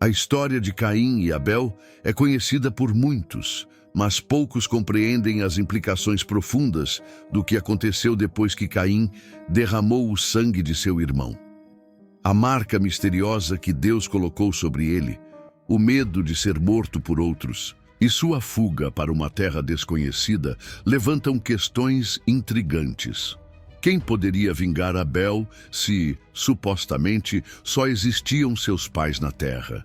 A história de Caim e Abel é conhecida por muitos, mas poucos compreendem as implicações profundas do que aconteceu depois que Caim derramou o sangue de seu irmão. A marca misteriosa que Deus colocou sobre ele, o medo de ser morto por outros e sua fuga para uma terra desconhecida levantam questões intrigantes. Quem poderia vingar Abel se, supostamente, só existiam seus pais na terra?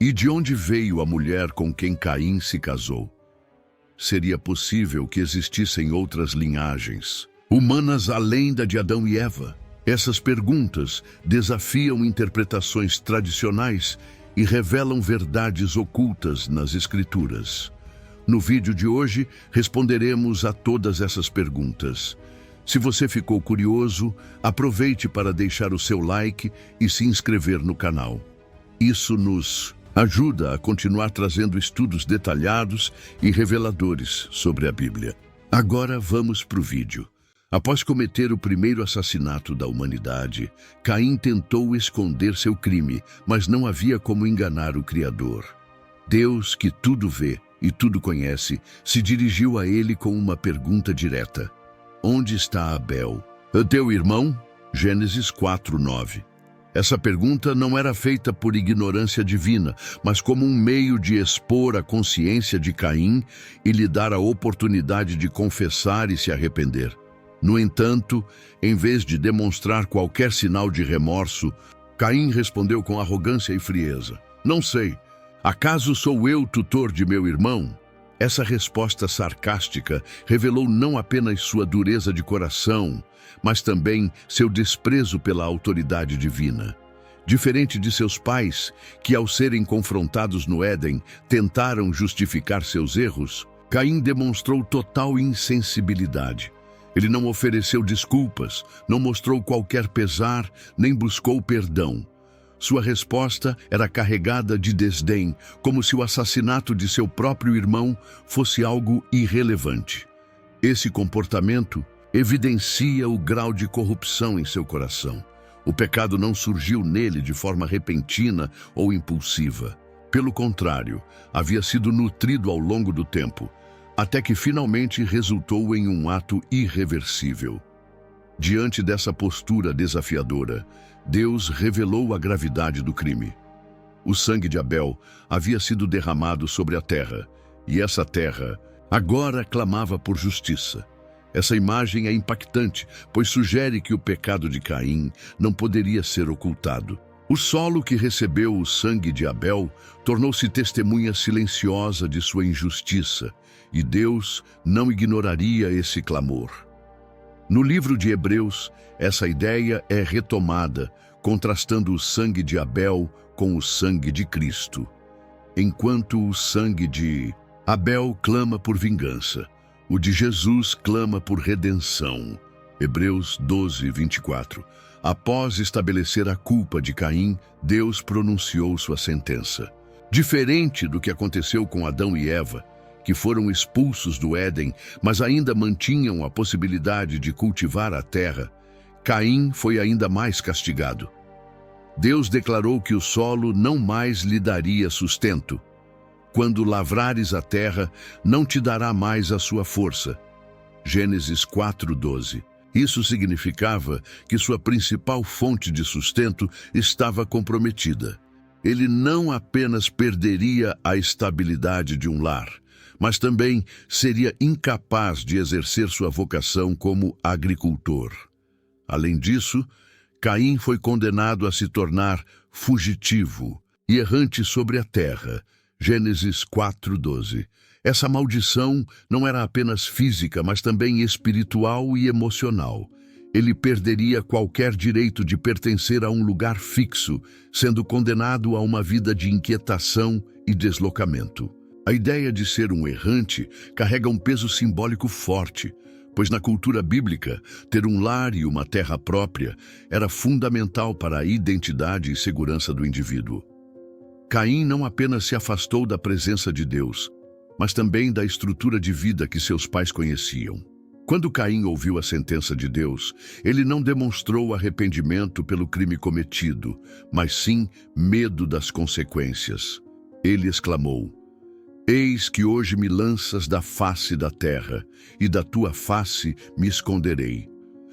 E de onde veio a mulher com quem Caim se casou? Seria possível que existissem outras linhagens, humanas além da de Adão e Eva? Essas perguntas desafiam interpretações tradicionais e revelam verdades ocultas nas Escrituras. No vídeo de hoje, responderemos a todas essas perguntas. Se você ficou curioso, aproveite para deixar o seu like e se inscrever no canal. Isso nos ajuda a continuar trazendo estudos detalhados e reveladores sobre a Bíblia. Agora vamos para o vídeo. Após cometer o primeiro assassinato da humanidade, Caim tentou esconder seu crime, mas não havia como enganar o Criador. Deus, que tudo vê e tudo conhece, se dirigiu a ele com uma pergunta direta: onde está Abel, teu irmão? Gênesis 4:9. Essa pergunta não era feita por ignorância divina, mas como um meio de expor a consciência de Caim e lhe dar a oportunidade de confessar e se arrepender. No entanto, em vez de demonstrar qualquer sinal de remorso, Caim respondeu com arrogância e frieza: não sei. Acaso sou eu tutor de meu irmão? Essa resposta sarcástica revelou não apenas sua dureza de coração, mas também seu desprezo pela autoridade divina. Diferente de seus pais, que ao serem confrontados no Éden, tentaram justificar seus erros, Caim demonstrou total insensibilidade. Ele não ofereceu desculpas, não mostrou qualquer pesar, nem buscou perdão. Sua resposta era carregada de desdém, como se o assassinato de seu próprio irmão fosse algo irrelevante. Esse comportamento evidencia o grau de corrupção em seu coração. O pecado não surgiu nele de forma repentina ou impulsiva. Pelo contrário, havia sido nutrido ao longo do tempo, até que finalmente resultou em um ato irreversível. Diante dessa postura desafiadora, Deus revelou a gravidade do crime. O sangue de Abel havia sido derramado sobre a terra, e essa terra agora clamava por justiça. Essa imagem é impactante, pois sugere que o pecado de Caim não poderia ser ocultado. O solo que recebeu o sangue de Abel tornou-se testemunha silenciosa de sua injustiça, e Deus não ignoraria esse clamor. No livro de Hebreus, essa ideia é retomada, contrastando o sangue de Abel com o sangue de Cristo. Enquanto o sangue de Abel clama por vingança, o de Jesus clama por redenção. Hebreus 12:24. Após estabelecer a culpa de Caim, Deus pronunciou sua sentença. Diferente do que aconteceu com Adão e Eva, que foram expulsos do Éden, mas ainda mantinham a possibilidade de cultivar a terra, Caim foi ainda mais castigado. Deus declarou que o solo não mais lhe daria sustento. Quando lavrares a terra, não te dará mais a sua força. Gênesis 4:12. Isso significava que sua principal fonte de sustento estava comprometida. Ele não apenas perderia a estabilidade de um lar, mas também seria incapaz de exercer sua vocação como agricultor. Além disso, Caim foi condenado a se tornar fugitivo e errante sobre a terra. Gênesis 4:12. Essa maldição não era apenas física, mas também espiritual e emocional. Ele perderia qualquer direito de pertencer a um lugar fixo, sendo condenado a uma vida de inquietação e deslocamento. A ideia de ser um errante carrega um peso simbólico forte, pois na cultura bíblica, ter um lar e uma terra própria era fundamental para a identidade e segurança do indivíduo. Caim não apenas se afastou da presença de Deus, mas também da estrutura de vida que seus pais conheciam. Quando Caim ouviu a sentença de Deus, ele não demonstrou arrependimento pelo crime cometido, mas sim medo das consequências. Ele exclamou: Eis que hoje me lanças da face da terra, e da tua face me esconderei.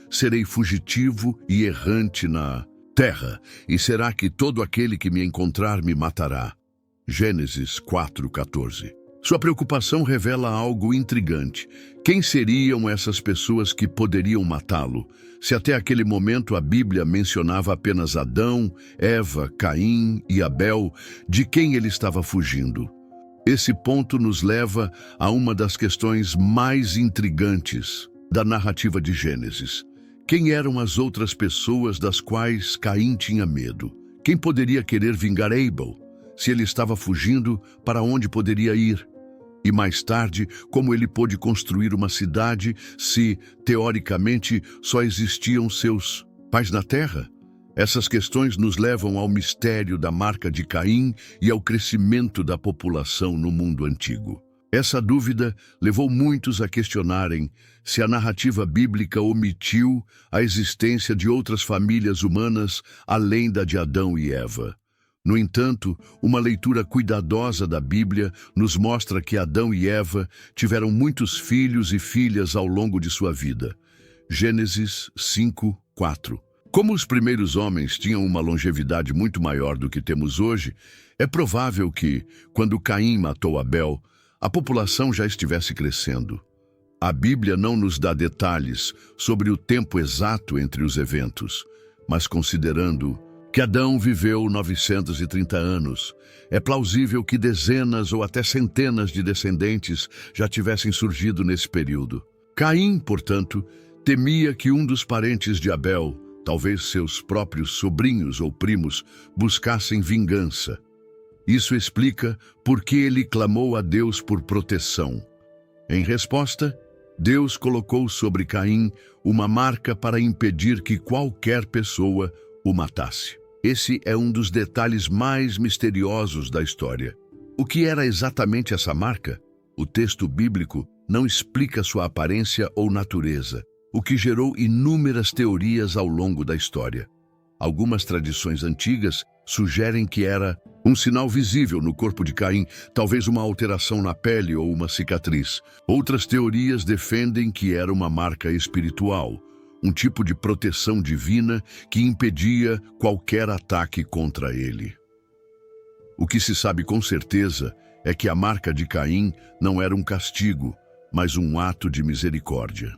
Serei fugitivo e errante na terra, e será que todo aquele que me encontrar me matará? Gênesis 4:14. Sua preocupação revela algo intrigante. Quem seriam essas pessoas que poderiam matá-lo? Se até aquele momento a Bíblia mencionava apenas Adão, Eva, Caim e Abel, de quem ele estava fugindo? Esse ponto nos leva a uma das questões mais intrigantes da narrativa de Gênesis. Quem eram as outras pessoas das quais Caim tinha medo? Quem poderia querer vingar Abel? Se ele estava fugindo, para onde poderia ir? E mais tarde, como ele pôde construir uma cidade se, teoricamente, só existiam seus pais na terra? Essas questões nos levam ao mistério da marca de Caim e ao crescimento da população no mundo antigo. Essa dúvida levou muitos a questionarem se a narrativa bíblica omitiu a existência de outras famílias humanas além da de Adão e Eva. No entanto, uma leitura cuidadosa da Bíblia nos mostra que Adão e Eva tiveram muitos filhos e filhas ao longo de sua vida. Gênesis 5:4. Como os primeiros homens tinham uma longevidade muito maior do que temos hoje, é provável que, quando Caim matou Abel, a população já estivesse crescendo. A Bíblia não nos dá detalhes sobre o tempo exato entre os eventos, mas considerando que Adão viveu 930 anos, é plausível que dezenas ou até centenas de descendentes já tivessem surgido nesse período. Caim, portanto, temia que um dos parentes de Abel, talvez seus próprios sobrinhos ou primos, buscassem vingança. Isso explica por que ele clamou a Deus por proteção. Em resposta, Deus colocou sobre Caim uma marca para impedir que qualquer pessoa o matasse. Esse é um dos detalhes mais misteriosos da história. O que era exatamente essa marca? O texto bíblico não explica sua aparência ou natureza, o que gerou inúmeras teorias ao longo da história. Algumas tradições antigas sugerem que era um sinal visível no corpo de Caim, talvez uma alteração na pele ou uma cicatriz. Outras teorias defendem que era uma marca espiritual, um tipo de proteção divina que impedia qualquer ataque contra ele. O que se sabe com certeza é que a marca de Caim não era um castigo, mas um ato de misericórdia.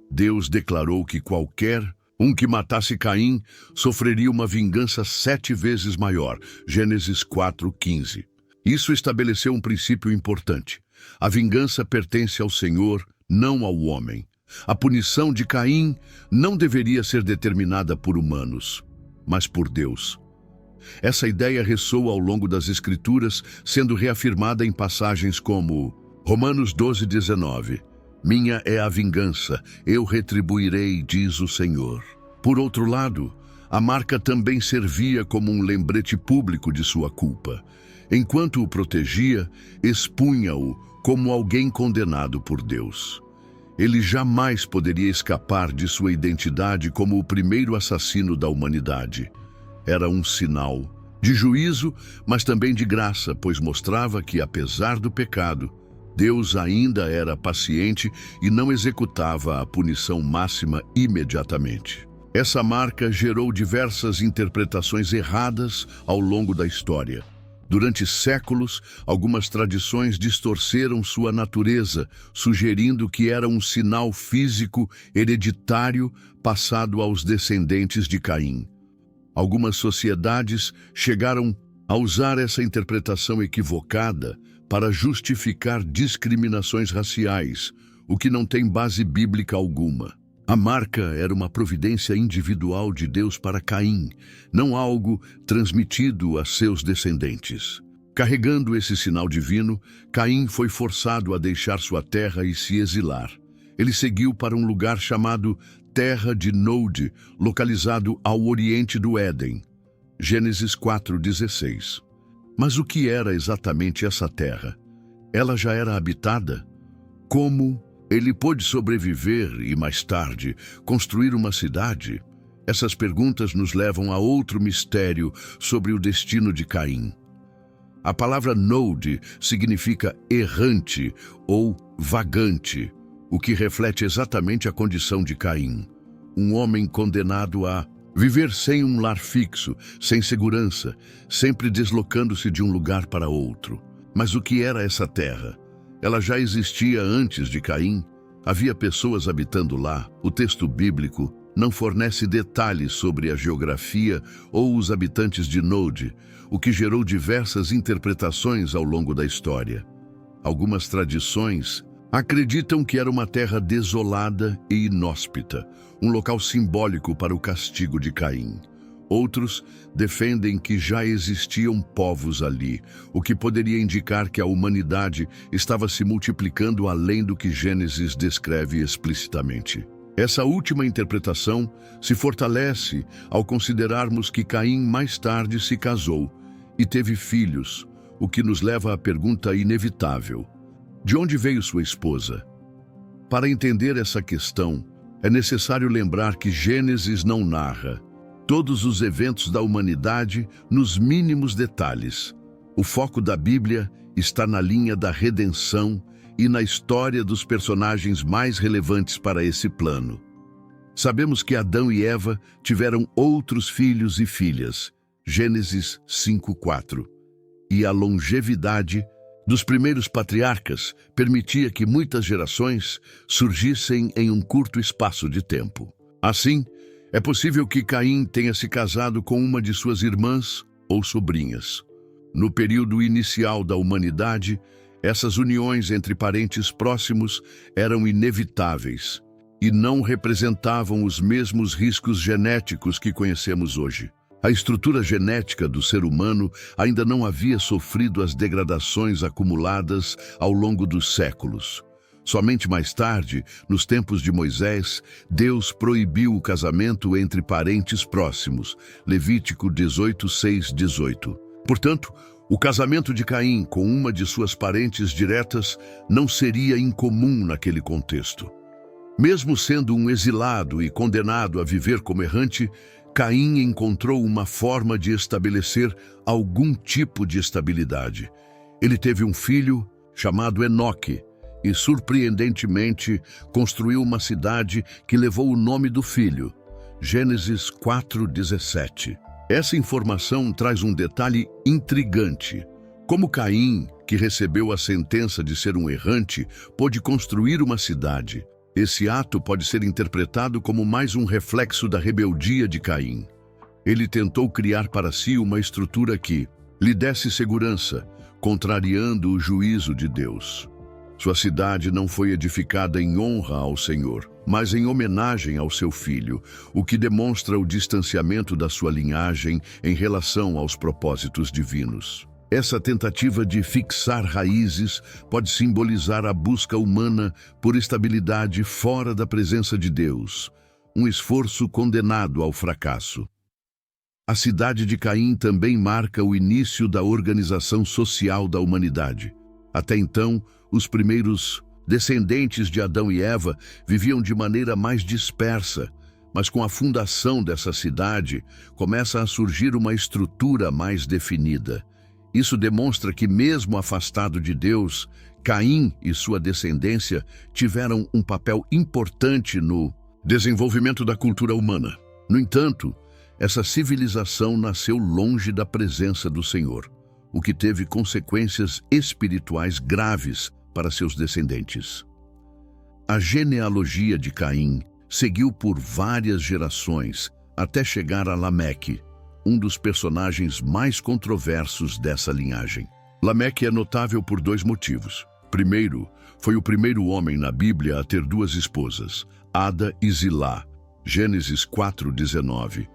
Deus declarou que qualquer um que matasse Caim sofreria uma vingança 7 vezes maior. Gênesis 4:15. Isso estabeleceu um princípio importante. A vingança pertence ao Senhor, não ao homem. A punição de Caim não deveria ser determinada por humanos, mas por Deus. Essa ideia ressoa ao longo das Escrituras, sendo reafirmada em passagens como Romanos 12:19. Minha é a vingança, eu retribuirei, diz o Senhor. Por outro lado, a marca também servia como um lembrete público de sua culpa. Enquanto o protegia, expunha-o como alguém condenado por Deus. Ele jamais poderia escapar de sua identidade como o primeiro assassino da humanidade. Era um sinal de juízo, mas também de graça, pois mostrava que, apesar do pecado, Deus ainda era paciente e não executava a punição máxima imediatamente. Essa marca gerou diversas interpretações erradas ao longo da história. Durante séculos, algumas tradições distorceram sua natureza, sugerindo que era um sinal físico hereditário passado aos descendentes de Caim. Algumas sociedades chegaram a usar essa interpretação equivocada para justificar discriminações raciais, o que não tem base bíblica alguma. A marca era uma providência individual de Deus para Caim, não algo transmitido a seus descendentes. Carregando esse sinal divino, Caim foi forçado a deixar sua terra e se exilar. Ele seguiu para um lugar chamado Terra de Nod, localizado ao oriente do Éden. Gênesis 4:16. Mas o que era exatamente essa terra? Ela já era habitada? Como Ele pôde sobreviver e, mais tarde, construir uma cidade? Essas perguntas nos levam a outro mistério sobre o destino de Caim. A palavra nôde significa errante ou vagante, o que reflete exatamente a condição de Caim. Um homem condenado a viver sem um lar fixo, sem segurança, sempre deslocando-se de um lugar para outro. Mas o que era essa terra? Ela já existia antes de Caim? Havia pessoas habitando lá. O texto bíblico não fornece detalhes sobre a geografia ou os habitantes de Nôde, o que gerou diversas interpretações ao longo da história. Algumas tradições acreditam que era uma terra desolada e inóspita, um local simbólico para o castigo de Caim. Outros defendem que já existiam povos ali, o que poderia indicar que a humanidade estava se multiplicando além do que Gênesis descreve explicitamente. Essa última interpretação se fortalece ao considerarmos que Caim mais tarde se casou e teve filhos, o que nos leva à pergunta inevitável: de onde veio sua esposa? Para entender essa questão, é necessário lembrar que Gênesis não narra todos os eventos da humanidade nos mínimos detalhes. O foco da Bíblia está na linha da redenção e na história dos personagens mais relevantes para esse plano. Sabemos que Adão e Eva tiveram outros filhos e filhas, Gênesis 5:4, e a longevidade dos primeiros patriarcas permitia que muitas gerações surgissem em um curto espaço de tempo. Assim, é possível que Caim tenha se casado com uma de suas irmãs ou sobrinhas. No período inicial da humanidade, essas uniões entre parentes próximos eram inevitáveis e não representavam os mesmos riscos genéticos que conhecemos hoje. A estrutura genética do ser humano ainda não havia sofrido as degradações acumuladas ao longo dos séculos. Somente mais tarde, nos tempos de Moisés, Deus proibiu o casamento entre parentes próximos. Levítico 18:6-18. Portanto, o casamento de Caim com uma de suas parentes diretas não seria incomum naquele contexto. Mesmo sendo um exilado e condenado a viver como errante, Caim encontrou uma forma de estabelecer algum tipo de estabilidade. Ele teve um filho chamado Enoque e, surpreendentemente, construiu uma cidade que levou o nome do filho, Gênesis 4:17. Essa informação traz um detalhe intrigante. Como Caim, que recebeu a sentença de ser um errante, pôde construir uma cidade. Esse ato pode ser interpretado como mais um reflexo da rebeldia de Caim. Ele tentou criar para si uma estrutura que lhe desse segurança, contrariando o juízo de Deus. Sua cidade não foi edificada em honra ao Senhor, mas em homenagem ao seu filho, o que demonstra o distanciamento da sua linhagem em relação aos propósitos divinos. Essa tentativa de fixar raízes pode simbolizar a busca humana por estabilidade fora da presença de Deus, um esforço condenado ao fracasso. A cidade de Caim também marca o início da organização social da humanidade. Até então, os primeiros descendentes de Adão e Eva viviam de maneira mais dispersa, mas com a fundação dessa cidade, começa a surgir uma estrutura mais definida. Isso demonstra que, mesmo afastado de Deus, Caim e sua descendência tiveram um papel importante no desenvolvimento da cultura humana. No entanto, essa civilização nasceu longe da presença do Senhor, o que teve consequências espirituais graves para seus descendentes. A genealogia de Caim seguiu por várias gerações até chegar a Lameque, um dos personagens mais controversos dessa linhagem. Lameque é notável por dois motivos. Primeiro, foi o primeiro homem na Bíblia a ter duas esposas, Ada e Zilá, Gênesis 4:19,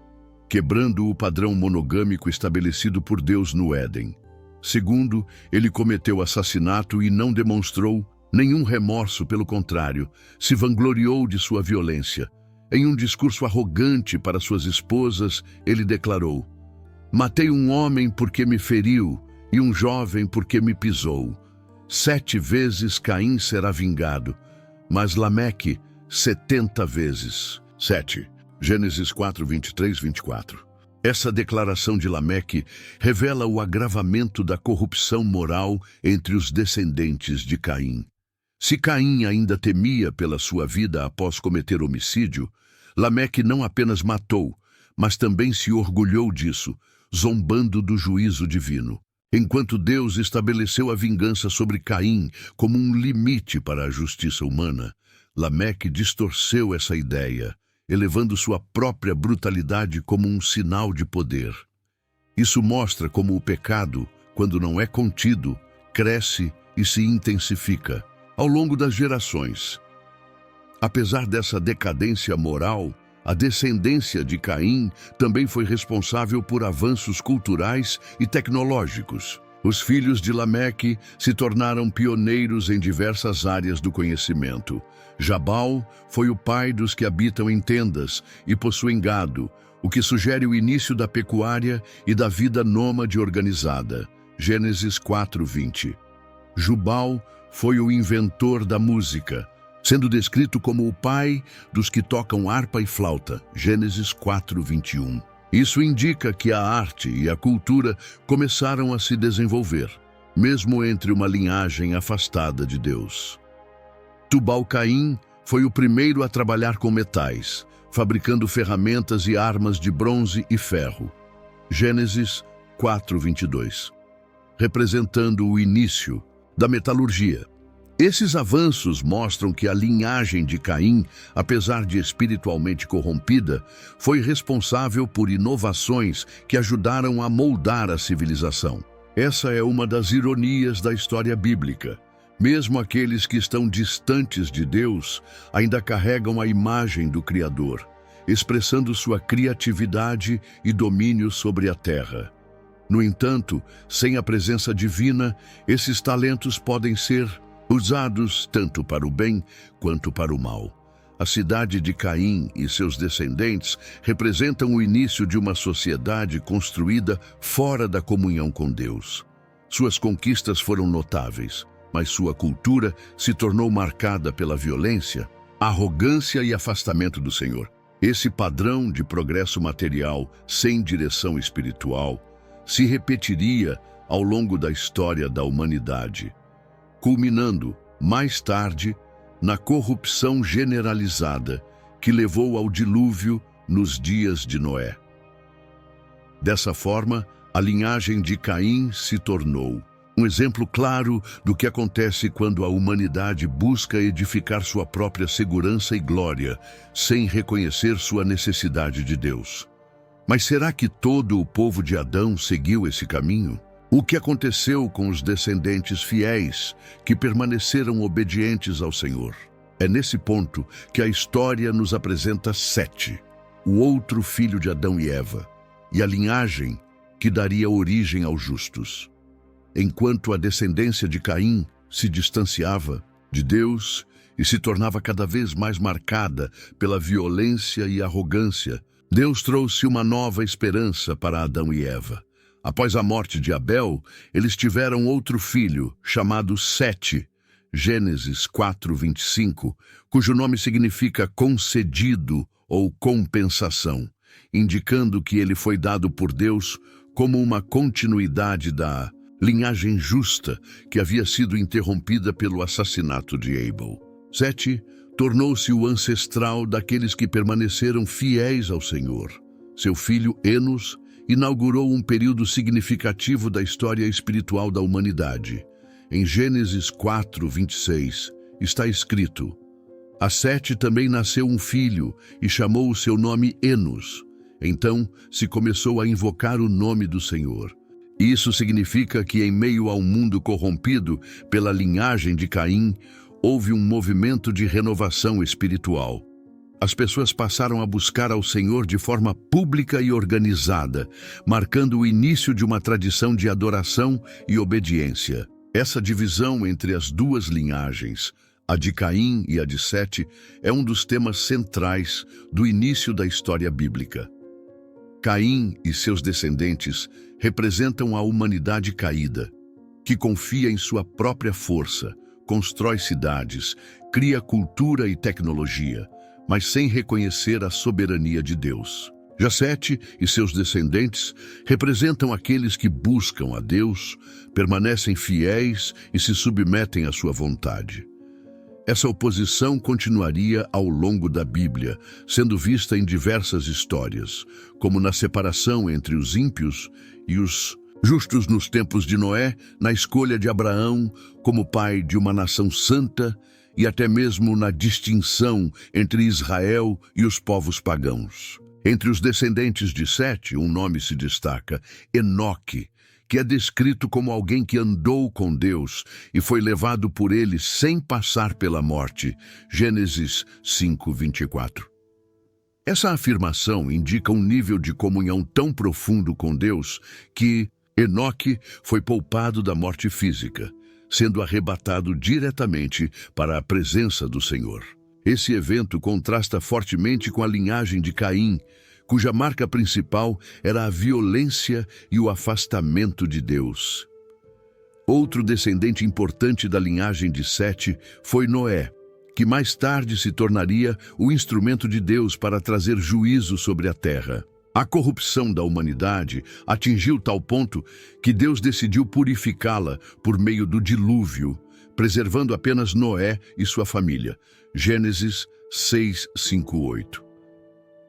quebrando o padrão monogâmico estabelecido por Deus no Éden. Segundo, ele cometeu assassinato e não demonstrou nenhum remorso, pelo contrário, se vangloriou de sua violência. Em um discurso arrogante para suas esposas, ele declarou: "Matei um homem porque me feriu e um jovem porque me pisou. 7 vezes Caim será vingado, mas Lameque 70 vezes. 7. Gênesis 4, 23, 24. Essa declaração de Lameque revela o agravamento da corrupção moral entre os descendentes de Caim. Se Caim ainda temia pela sua vida após cometer homicídio, Lameque não apenas matou, mas também se orgulhou disso, zombando do juízo divino. Enquanto Deus estabeleceu a vingança sobre Caim como um limite para a justiça humana, Lameque distorceu essa ideia, elevando sua própria brutalidade como um sinal de poder. Isso mostra como o pecado, quando não é contido, cresce e se intensifica ao longo das gerações. Apesar dessa decadência moral, a descendência de Caim também foi responsável por avanços culturais e tecnológicos. Os filhos de Lameque se tornaram pioneiros em diversas áreas do conhecimento. Jabal foi o pai dos que habitam em tendas e possuem gado, o que sugere o início da pecuária e da vida nômade organizada. Gênesis 4:20. Jubal foi o inventor da música, sendo descrito como o pai dos que tocam harpa e flauta. Gênesis 4:21. Isso indica que a arte e a cultura começaram a se desenvolver, mesmo entre uma linhagem afastada de Deus. Tubal-Caim foi o primeiro a trabalhar com metais, fabricando ferramentas e armas de bronze e ferro. Gênesis 4:22, representando o início da metalurgia. Esses avanços mostram que a linhagem de Caim, apesar de espiritualmente corrompida, foi responsável por inovações que ajudaram a moldar a civilização. Essa é uma das ironias da história bíblica. Mesmo aqueles que estão distantes de Deus ainda carregam a imagem do Criador, expressando sua criatividade e domínio sobre a terra. No entanto, sem a presença divina, esses talentos podem ser usados tanto para o bem quanto para o mal. A cidade de Caim e seus descendentes representam o início de uma sociedade construída fora da comunhão com Deus. Suas conquistas foram notáveis, mas sua cultura se tornou marcada pela violência, arrogância e afastamento do Senhor. Esse padrão de progresso material sem direção espiritual se repetiria ao longo da história da humanidade, culminando, mais tarde, na corrupção generalizada que levou ao dilúvio nos dias de Noé. Dessa forma, a linhagem de Caim se tornou um exemplo claro do que acontece quando a humanidade busca edificar sua própria segurança e glória, sem reconhecer sua necessidade de Deus. Mas será que todo o povo de Adão seguiu esse caminho? O que aconteceu com os descendentes fiéis que permaneceram obedientes ao Senhor? É nesse ponto que a história nos apresenta Sete, o outro filho de Adão e Eva, e a linhagem que daria origem aos justos. Enquanto a descendência de Caim se distanciava de Deus e se tornava cada vez mais marcada pela violência e arrogância, Deus trouxe uma nova esperança para Adão e Eva. Após a morte de Abel, eles tiveram outro filho, chamado Sete, Gênesis 4:25, cujo nome significa concedido ou compensação, indicando que ele foi dado por Deus como uma continuidade da linhagem justa que havia sido interrompida pelo assassinato de Abel. Sete tornou-se o ancestral daqueles que permaneceram fiéis ao Senhor. Seu filho Enos inaugurou um período significativo da história espiritual da humanidade. Em Gênesis 4:26 está escrito: a Sete também nasceu um filho e chamou o seu nome Enos. Então se começou a invocar o nome do Senhor. Isso significa que em meio ao mundo corrompido pela linhagem de Caim, houve um movimento de renovação espiritual. As pessoas passaram a buscar ao Senhor de forma pública e organizada, marcando o início de uma tradição de adoração e obediência. Essa divisão entre as duas linhagens, a de Caim e a de Sete, é um dos temas centrais do início da história bíblica. Caim e seus descendentes representam a humanidade caída, que confia em sua própria força, constrói cidades, cria cultura e tecnologia, mas sem reconhecer a soberania de Deus. Já Sete e seus descendentes representam aqueles que buscam a Deus, permanecem fiéis e se submetem à sua vontade. Essa oposição continuaria ao longo da Bíblia, sendo vista em diversas histórias, como na separação entre os ímpios e os justos nos tempos de Noé, na escolha de Abraão como pai de uma nação santa e até mesmo na distinção entre Israel e os povos pagãos. Entre os descendentes de Sete, um nome se destaca: Enoque, que é descrito como alguém que andou com Deus e foi levado por ele sem passar pela morte. Gênesis 5:24. Essa afirmação indica um nível de comunhão tão profundo com Deus que Enoque foi poupado da morte física, sendo arrebatado diretamente para a presença do Senhor. Esse evento contrasta fortemente com a linhagem de Caim, cuja marca principal era a violência e o afastamento de Deus. Outro descendente importante da linhagem de Sete foi Noé, que mais tarde se tornaria o instrumento de Deus para trazer juízo sobre a terra. A corrupção da humanidade atingiu tal ponto que Deus decidiu purificá-la por meio do dilúvio, preservando apenas Noé e sua família. Gênesis 6:5-8.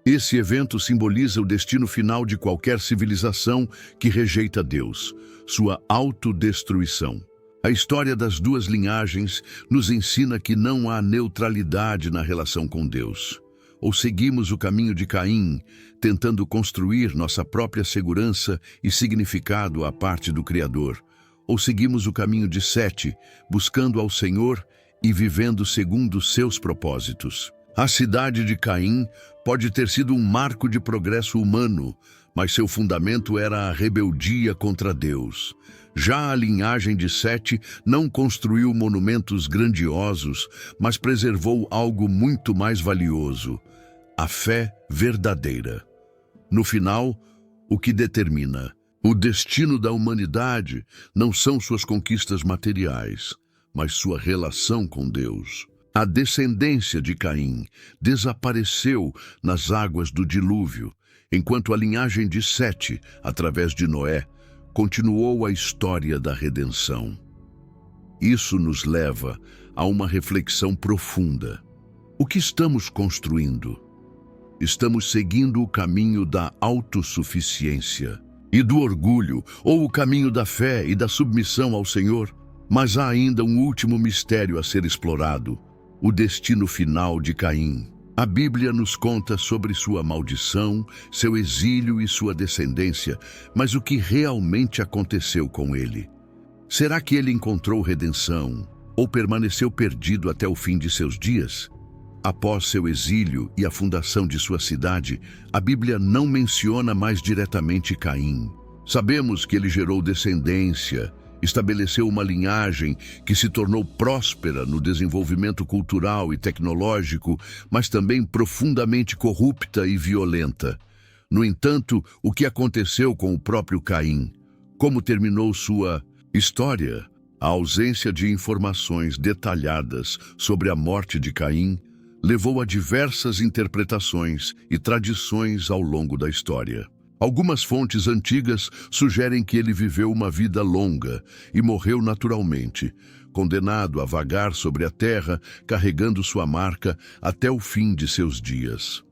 Esse evento simboliza o destino final de qualquer civilização que rejeita Deus, sua autodestruição. A história das duas linhagens nos ensina que não há neutralidade na relação com Deus. Ou seguimos o caminho de Caim, tentando construir nossa própria segurança e significado à parte do Criador, ou seguimos o caminho de Sete, buscando ao Senhor e vivendo segundo seus propósitos. A cidade de Caim pode ter sido um marco de progresso humano, mas seu fundamento era a rebeldia contra Deus. Já a linhagem de Sete não construiu monumentos grandiosos, mas preservou algo muito mais valioso: a fé verdadeira. No final, o que determina o destino da humanidade não são suas conquistas materiais, mas sua relação com Deus. A descendência de Caim desapareceu nas águas do dilúvio, enquanto a linhagem de Sete, através de Noé, continuou a história da redenção. Isso nos leva a uma reflexão profunda. O que estamos construindo? Estamos seguindo o caminho da autossuficiência e do orgulho, ou o caminho da fé e da submissão ao Senhor? Mas há ainda um último mistério a ser explorado: o destino final de Caim. A Bíblia nos conta sobre sua maldição, seu exílio e sua descendência, mas o que realmente aconteceu com ele? Será que ele encontrou redenção ou permaneceu perdido até o fim de seus dias? Após seu exílio e a fundação de sua cidade, a Bíblia não menciona mais diretamente Caim. Sabemos que ele gerou descendência, estabeleceu uma linhagem que se tornou próspera no desenvolvimento cultural e tecnológico, mas também profundamente corrupta e violenta. No entanto, o que aconteceu com o próprio Caim? Como terminou sua história? A ausência de informações detalhadas sobre a morte de Caim levou a diversas interpretações e tradições ao longo da história. Algumas fontes antigas sugerem que ele viveu uma vida longa e morreu naturalmente, condenado a vagar sobre a terra, carregando sua marca até o fim de seus dias.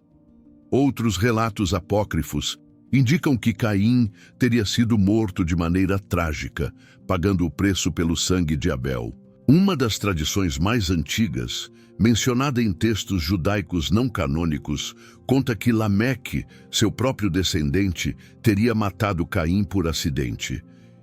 Outros relatos apócrifos indicam que Caim teria sido morto de maneira trágica, pagando o preço pelo sangue de Abel. Uma das tradições mais antigas, mencionada em textos judaicos não canônicos, conta que Lameque, seu próprio descendente, teria matado Caim por acidente.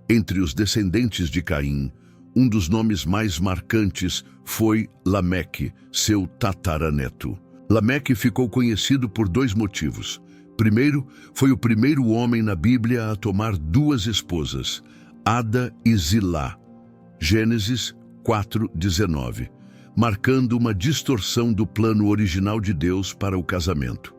Entre os descendentes de Caim, um dos nomes mais marcantes foi Lameque, seu tataraneto. Lameque ficou conhecido por dois motivos. Primeiro, foi o primeiro homem na Bíblia a tomar duas esposas, Ada e Zilá. Gênesis 4:19. Marcando uma distorção do plano original de Deus para o casamento.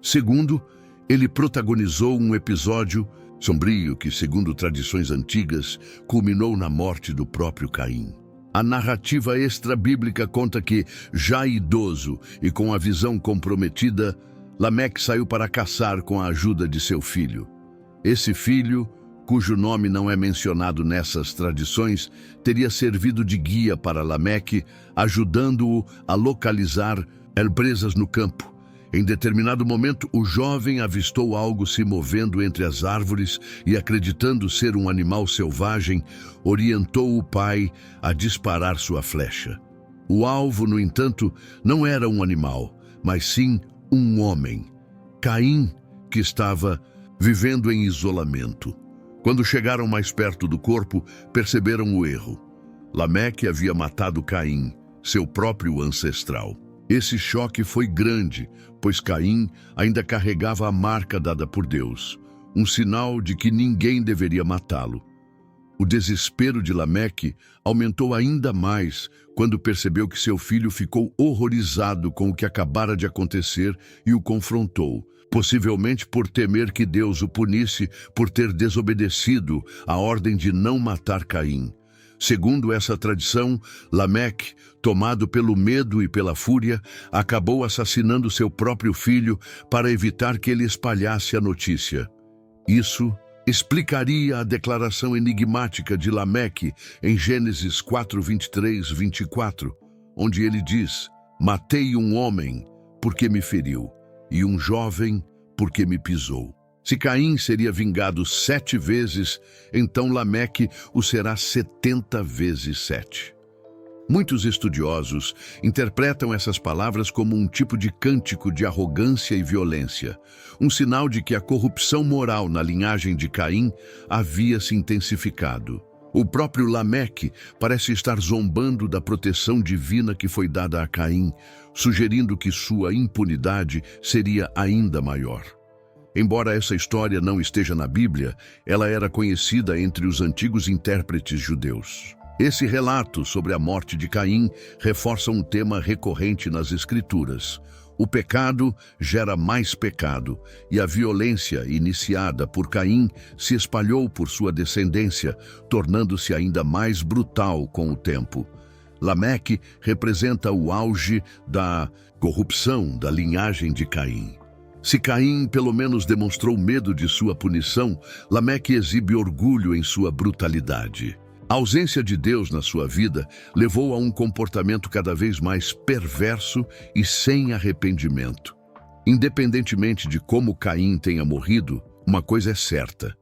Segundo, ele protagonizou um episódio sombrio que, segundo tradições antigas, culminou na morte do próprio Caim. A narrativa extra-bíblica conta que, já idoso e com a visão comprometida, Lameque saiu para caçar com a ajuda de seu filho. Esse filho, cujo nome não é mencionado nessas tradições, teria servido de guia para Lameque, ajudando-o a localizar presas no campo. Em determinado momento, o jovem avistou algo se movendo entre as árvores e, acreditando ser um animal selvagem, orientou o pai a disparar sua flecha. O alvo, no entanto, não era um animal, mas sim um homem, Caim, que estava vivendo em isolamento. Quando chegaram mais perto do corpo, perceberam o erro. Lameque havia matado Caim, seu próprio ancestral. Esse choque foi grande, pois Caim ainda carregava a marca dada por Deus, um sinal de que ninguém deveria matá-lo. O desespero de Lameque aumentou ainda mais quando percebeu que seu filho ficou horrorizado com o que acabara de acontecer e o confrontou, possivelmente por temer que Deus o punisse por ter desobedecido a ordem de não matar Caim. Segundo essa tradição, Lameque, tomado pelo medo e pela fúria, acabou assassinando seu próprio filho para evitar que ele espalhasse a notícia. Isso explicaria a declaração enigmática de Lameque em Gênesis 4:23-24, onde ele diz: "Matei um homem porque me feriu, e um jovem porque me pisou." Se Caim seria vingado 7 vezes, então Lameque o será 70 vezes 7. Muitos estudiosos interpretam essas palavras como um tipo de cântico de arrogância e violência, um sinal de que a corrupção moral na linhagem de Caim havia se intensificado. O próprio Lameque parece estar zombando da proteção divina que foi dada a Caim, sugerindo que sua impunidade seria ainda maior. Embora essa história não esteja na Bíblia, ela era conhecida entre os antigos intérpretes judeus. Esse relato sobre a morte de Caim reforça um tema recorrente nas Escrituras. O pecado gera mais pecado, e a violência iniciada por Caim se espalhou por sua descendência, tornando-se ainda mais brutal com o tempo. Lameque representa o auge da corrupção da linhagem de Caim. Se Caim pelo menos demonstrou medo de sua punição, Lameque exibe orgulho em sua brutalidade. A ausência de Deus na sua vida levou a um comportamento cada vez mais perverso e sem arrependimento. Independentemente de como Caim tenha morrido, uma coisa é certa: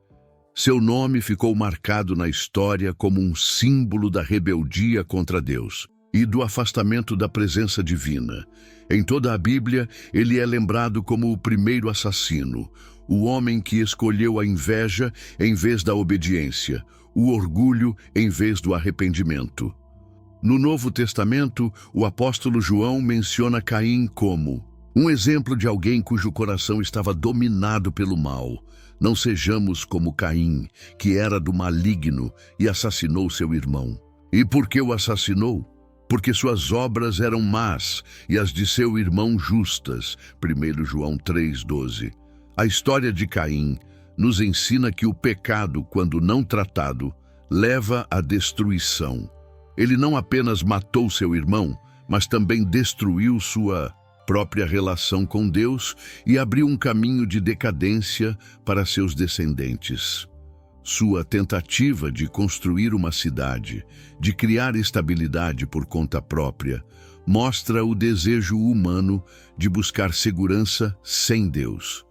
seu nome ficou marcado na história como um símbolo da rebeldia contra Deus e do afastamento da presença divina. Em toda a Bíblia, ele é lembrado como o primeiro assassino, o homem que escolheu a inveja em vez da obediência, o orgulho em vez do arrependimento. No Novo Testamento, o apóstolo João menciona Caim como um exemplo de alguém cujo coração estava dominado pelo mal. Não sejamos como Caim, que era do maligno e assassinou seu irmão. E por que o assassinou? Porque suas obras eram más e as de seu irmão justas. 1 João 3:12. A história de Caim nos ensina que o pecado, quando não tratado, leva à destruição. Ele não apenas matou seu irmão, mas também destruiu sua própria relação com Deus e abriu um caminho de decadência para seus descendentes. Sua tentativa de construir uma cidade, de criar estabilidade por conta própria, mostra o desejo humano de buscar segurança sem Deus.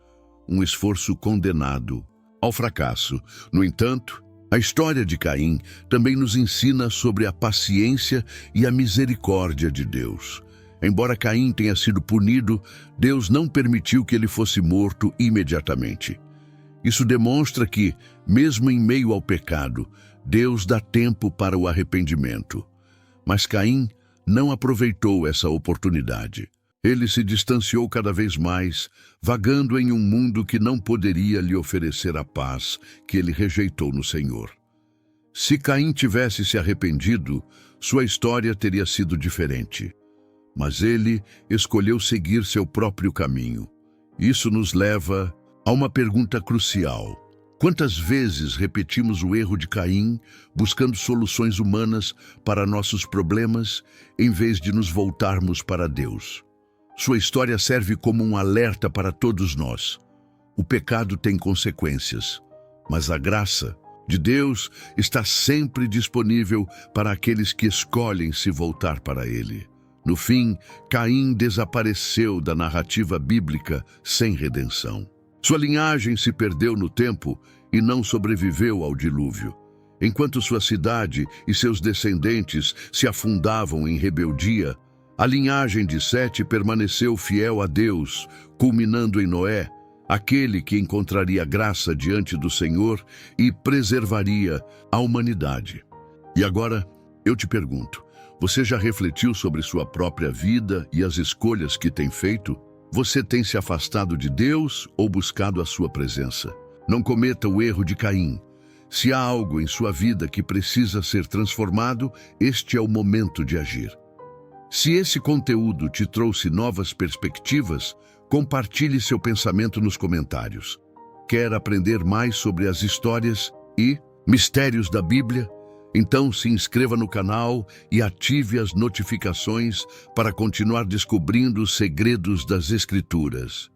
Um esforço condenado ao fracasso. No entanto, a história de Caim também nos ensina sobre a paciência e a misericórdia de Deus. Embora Caim tenha sido punido, Deus não permitiu que ele fosse morto imediatamente. Isso demonstra que, mesmo em meio ao pecado, Deus dá tempo para o arrependimento. Mas Caim não aproveitou essa oportunidade. Ele se distanciou cada vez mais, vagando em um mundo que não poderia lhe oferecer a paz que ele rejeitou no Senhor. Se Caim tivesse se arrependido, sua história teria sido diferente. Mas ele escolheu seguir seu próprio caminho. Isso nos leva a uma pergunta crucial: Quantas vezes repetimos o erro de Caim, buscando soluções humanas para nossos problemas, em vez de nos voltarmos para Deus? Sua história serve como um alerta para todos nós. O pecado tem consequências, mas a graça de Deus está sempre disponível para aqueles que escolhem se voltar para Ele. No fim, Caim desapareceu da narrativa bíblica sem redenção. Sua linhagem se perdeu no tempo e não sobreviveu ao dilúvio. Enquanto sua cidade e seus descendentes se afundavam em rebeldia, a linhagem de Sete permaneceu fiel a Deus, culminando em Noé, aquele que encontraria graça diante do Senhor e preservaria a humanidade. E agora, eu te pergunto, você já refletiu sobre sua própria vida e as escolhas que tem feito? Você tem se afastado de Deus ou buscado a sua presença? Não cometa o erro de Caim. Se há algo em sua vida que precisa ser transformado, este é o momento de agir. Se esse conteúdo te trouxe novas perspectivas, compartilhe seu pensamento nos comentários. Quer aprender mais sobre as histórias e mistérios da Bíblia? Então se inscreva no canal e ative as notificações para continuar descobrindo os segredos das Escrituras.